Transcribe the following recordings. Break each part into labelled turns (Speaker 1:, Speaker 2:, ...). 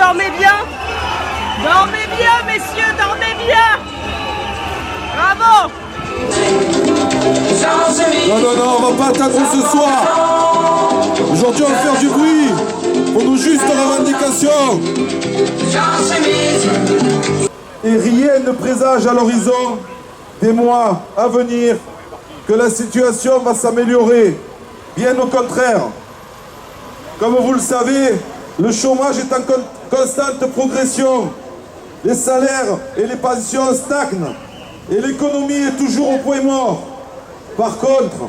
Speaker 1: dormez bien. Dormez bien, messieurs, dormez bien. Bravo.
Speaker 2: Non, on va pas attendre ce soir. Aujourd'hui, on va faire du bruit pour nos justes revendications. Et rien ne présage à l'horizon des mois à venir que la situation va s'améliorer. Bien au contraire. Comme vous le savez, le chômage est en constante progression. Les salaires et les pensions stagnent. Et l'économie est toujours au point mort. Par contre,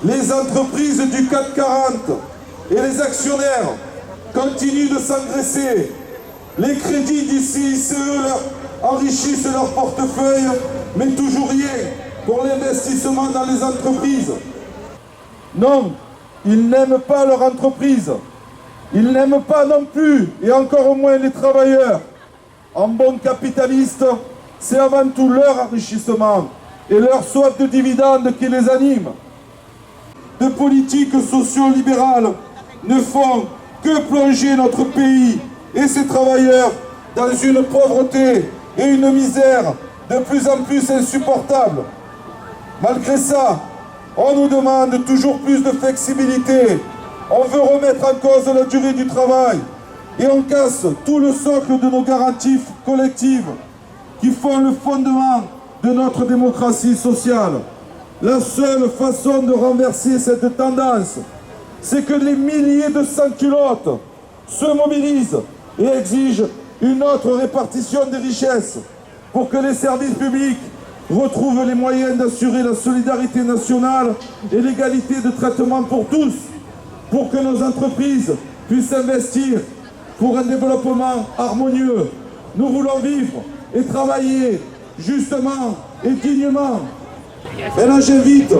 Speaker 2: les entreprises du CAC 40 et les actionnaires continuent de s'engraisser. Les crédits du CICE enrichissent leur portefeuille, mais toujours rien pour l'investissement dans les entreprises. Non, ils n'aiment pas leur entreprise. Ils n'aiment pas non plus, et encore moins les travailleurs. En bon capitaliste, c'est avant tout leur enrichissement et leur soif de dividendes qui les anime. De politiques socio-libérales ne font que plonger notre pays et ses travailleurs dans une pauvreté et une misère de plus en plus insupportables. Malgré ça, on nous demande toujours plus de flexibilité. On veut remettre en cause la durée du travail et on casse tout le socle de nos garanties collectives qui font le fondement de notre démocratie sociale. La seule façon de renverser cette tendance, c'est que les milliers de sans-culottes se mobilisent et exigent une autre répartition des richesses pour que les services publics retrouvent les moyens d'assurer la solidarité nationale et l'égalité de traitement pour tous, pour que nos entreprises puissent investir pour un développement harmonieux. Nous voulons vivre et travailler justement et dignement. Et là, j'invite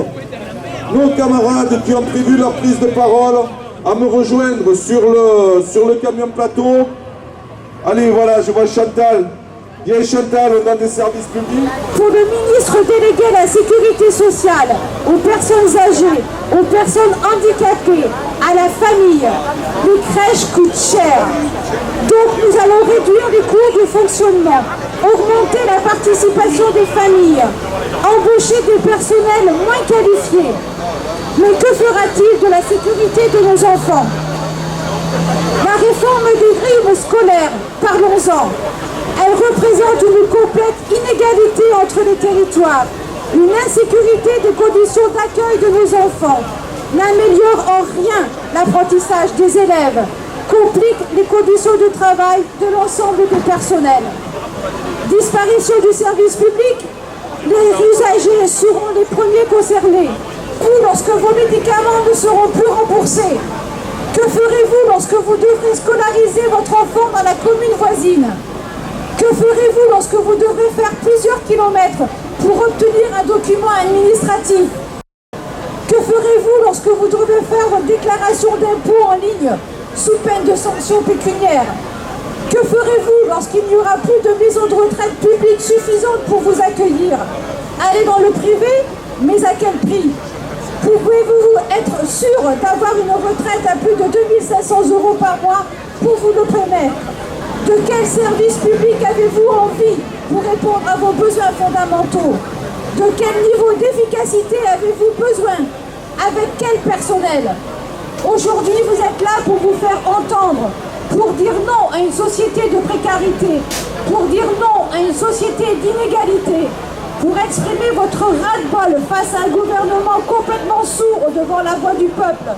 Speaker 2: nos camarades qui ont prévu leur prise de parole à me rejoindre sur le camion plateau. Allez, voilà, je vois Chantal. Viens Chantal, au nom des services publics.
Speaker 3: Pour le ministre délégué à la sécurité sociale, aux personnes âgées, aux personnes handicapées, à la famille, les crèches coûtent cher. Donc nous allons réduire les coûts de fonctionnement, augmenter la participation des familles, embaucher des personnels moins qualifiés. Mais que fera-t-il de la sécurité de nos enfants? La réforme des grilles scolaires, parlons-en. Elle représente une complète inégalité entre les territoires, une insécurité des conditions d'accueil de nos enfants, n'améliore en rien l'apprentissage des élèves, complique les conditions de travail de l'ensemble des personnels. Disparition du service public, les usagers seront les premiers concernés. Ou lorsque vos médicaments ne seront plus remboursés. Que ferez-vous lorsque vous devrez scolariser votre enfant dans la commune voisine? Que ferez-vous lorsque vous devrez faire plusieurs kilomètres pour obtenir un document administratif? Que ferez-vous lorsque vous devrez faire votre déclaration d'impôt en ligne sous peine de sanctions pécuniaires? Que ferez-vous lorsqu'il n'y aura plus de maisons de retraite publiques suffisantes pour vous accueillir? Allez dans le privé, mais à quel prix? Pouvez-vous être sûr d'avoir une retraite à plus de 2500 € par mois pour vous le permettre? De quel service public avez-vous envie pour répondre à vos besoins fondamentaux? De quel niveau d'efficacité avez-vous besoin? Avec quel personnel? Aujourd'hui, vous êtes là pour vous faire entendre, pour dire non à une société de précarité, pour dire non à une société d'inégalité, pour exprimer votre ras-le-bol face à un gouvernement complètement sourd devant la voix du peuple,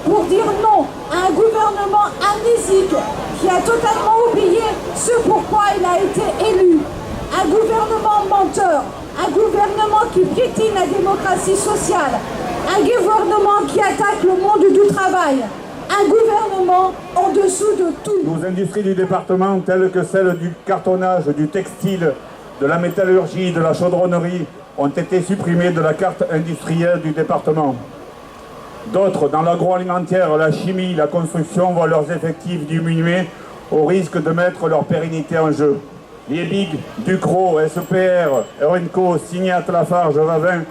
Speaker 3: pour dire non à un gouvernement amnésique qui a totalement oublié ce pourquoi il a été élu, un gouvernement menteur, un gouvernement qui piétine la démocratie sociale, un gouvernement qui attaque le monde du travail, un gouvernement en dessous de tout.
Speaker 4: Nos industries du département, telles que celles du cartonnage, du textile, de la métallurgie, de la chaudronnerie, ont été supprimées de la carte industrielle du département. D'autres, dans l'agroalimentaire, la chimie, la construction, voient leurs effectifs diminuer au risque de mettre leur pérennité en jeu. Les BIG, Ducrot, SPR, Renco, Signat, Lafarge, Vavin,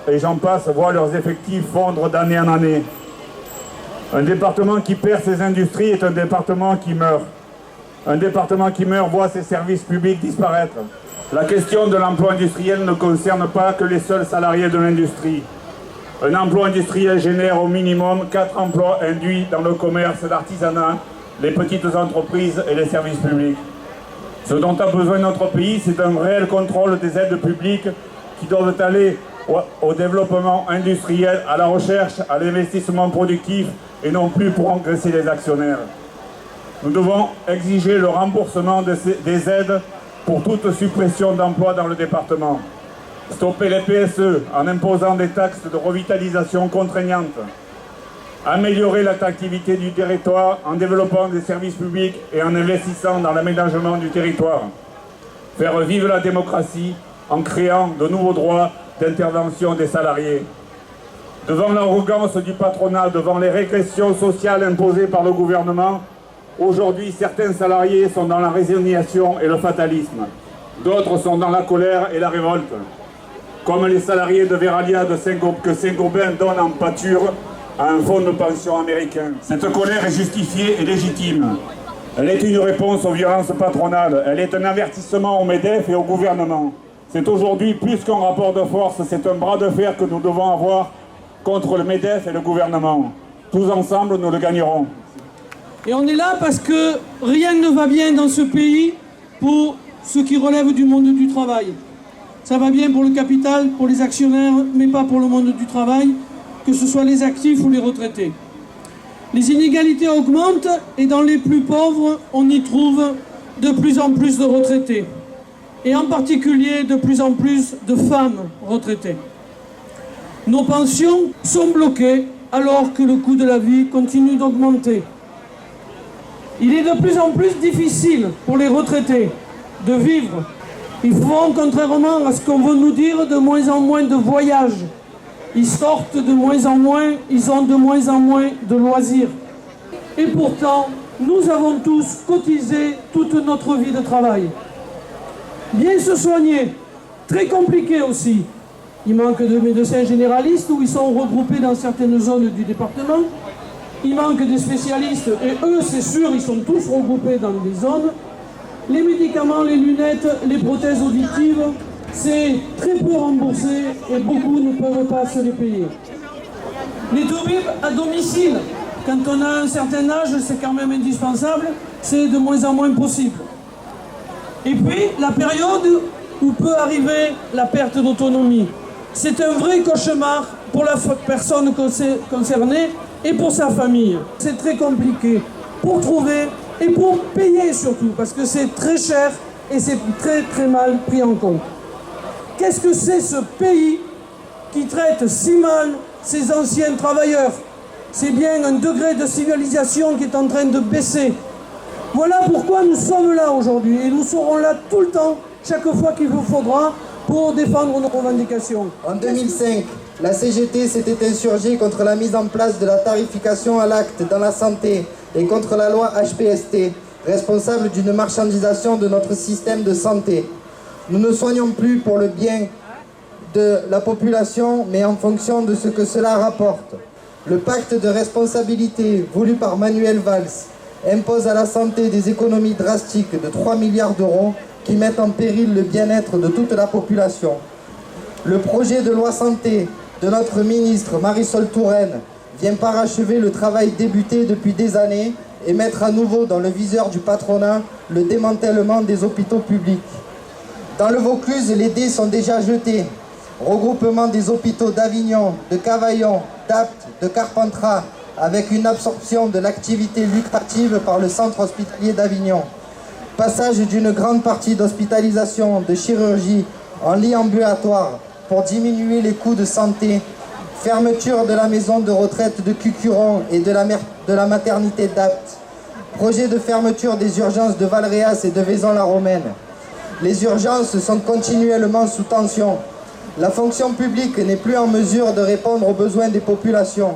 Speaker 4: et j'en passe, voient leurs effectifs fondre d'année en année. Un département qui perd ses industries est un département qui meurt. Un département qui meurt voit ses services publics disparaître. La question de l'emploi industriel ne concerne pas que les seuls salariés de l'industrie. Un emploi industriel génère au minimum 4 emplois induits dans le commerce, l'artisanat, les petites entreprises et les services publics. Ce dont a besoin notre pays, c'est un réel contrôle des aides publiques qui doivent aller au développement industriel, à la recherche, à l'investissement productif et non plus pour engraisser les actionnaires. Nous devons exiger le remboursement des aides pour toute suppression d'emplois dans le département. Stopper les PSE en imposant des taxes de revitalisation contraignantes. Améliorer l'attractivité du territoire en développant des services publics et en investissant dans l'aménagement du territoire. Faire vivre la démocratie en créant de nouveaux droits d'intervention des salariés. Devant l'arrogance du patronat, devant les régressions sociales imposées par le gouvernement, aujourd'hui certains salariés sont dans la résignation et le fatalisme. D'autres sont dans la colère et la révolte. Comme les salariés de Verallia que Saint-Gobain donne en pâture à un fonds de pension américain. Cette colère est justifiée et légitime. Elle est une réponse aux violences patronales. Elle est un avertissement au MEDEF et au gouvernement. C'est aujourd'hui plus qu'un rapport de force, c'est un bras de fer que nous devons avoir contre le MEDEF et le gouvernement. Tous ensemble, nous le gagnerons.
Speaker 5: Et on est là parce que rien ne va bien dans ce pays pour ce qui relève du monde du travail. Ça va bien pour le capital, pour les actionnaires, mais pas pour le monde du travail, que ce soit les actifs ou les retraités. Les inégalités augmentent et dans les plus pauvres, on y trouve de plus en plus de retraités. Et en particulier de plus en plus de femmes retraitées. Nos pensions sont bloquées alors que le coût de la vie continue d'augmenter. Il est de plus en plus difficile pour les retraités de vivre. Ils font, contrairement à ce qu'on veut nous dire, de moins en moins de voyages. Ils sortent de moins en moins, ils ont de moins en moins de loisirs. Et pourtant, nous avons tous cotisé toute notre vie de travail. Bien se soigner, très compliqué aussi. Il manque de médecins généralistes où ils sont regroupés dans certaines zones du département. Il manque des spécialistes et eux, c'est sûr, ils sont tous regroupés dans des zones. Les médicaments, les lunettes, les prothèses auditives, c'est très peu remboursé et beaucoup ne peuvent pas se les payer. Les toubibs à domicile, quand on a un certain âge, c'est quand même indispensable, c'est de moins en moins possible. Et puis, la période où peut arriver la perte d'autonomie. C'est un vrai cauchemar pour la personne concernée et pour sa famille. C'est très compliqué pour trouver et pour payer surtout, parce que c'est très cher et c'est très très mal pris en compte. Qu'est-ce que c'est ce pays qui traite si mal ses anciens travailleurs? C'est bien un degré de civilisation qui est en train de baisser. Voilà pourquoi nous sommes là aujourd'hui et nous serons là tout le temps, chaque fois qu'il vous faudra, pour défendre nos revendications.
Speaker 6: En 2005, la CGT s'était insurgée contre la mise en place de la tarification à l'acte dans la santé et contre la loi HPST, responsable d'une marchandisation de notre système de santé. Nous ne soignons plus pour le bien de la population, mais en fonction de ce que cela rapporte. Le pacte de responsabilité voulu par Manuel Valls impose à la santé des économies drastiques de 3 milliards d'euros qui mettent en péril le bien-être de toute la population. Le projet de loi santé de notre ministre Marisol Touraine vient parachever le travail débuté depuis des années et mettre à nouveau dans le viseur du patronat le démantèlement des hôpitaux publics. Dans le Vaucluse, les dés sont déjà jetés. Regroupement des hôpitaux d'Avignon, de Cavaillon, d'Apt, de Carpentras, avec une absorption de l'activité lucrative par le centre hospitalier d'Avignon. Passage d'une grande partie d'hospitalisation, de chirurgie en lit ambulatoire pour diminuer les coûts de santé. Fermeture de la maison de retraite de Cucuron et de la maternité d'Apt. Projet de fermeture des urgences de Valréas et de Vaison-la-Romaine. Les urgences sont continuellement sous tension. La fonction publique n'est plus en mesure de répondre aux besoins des populations.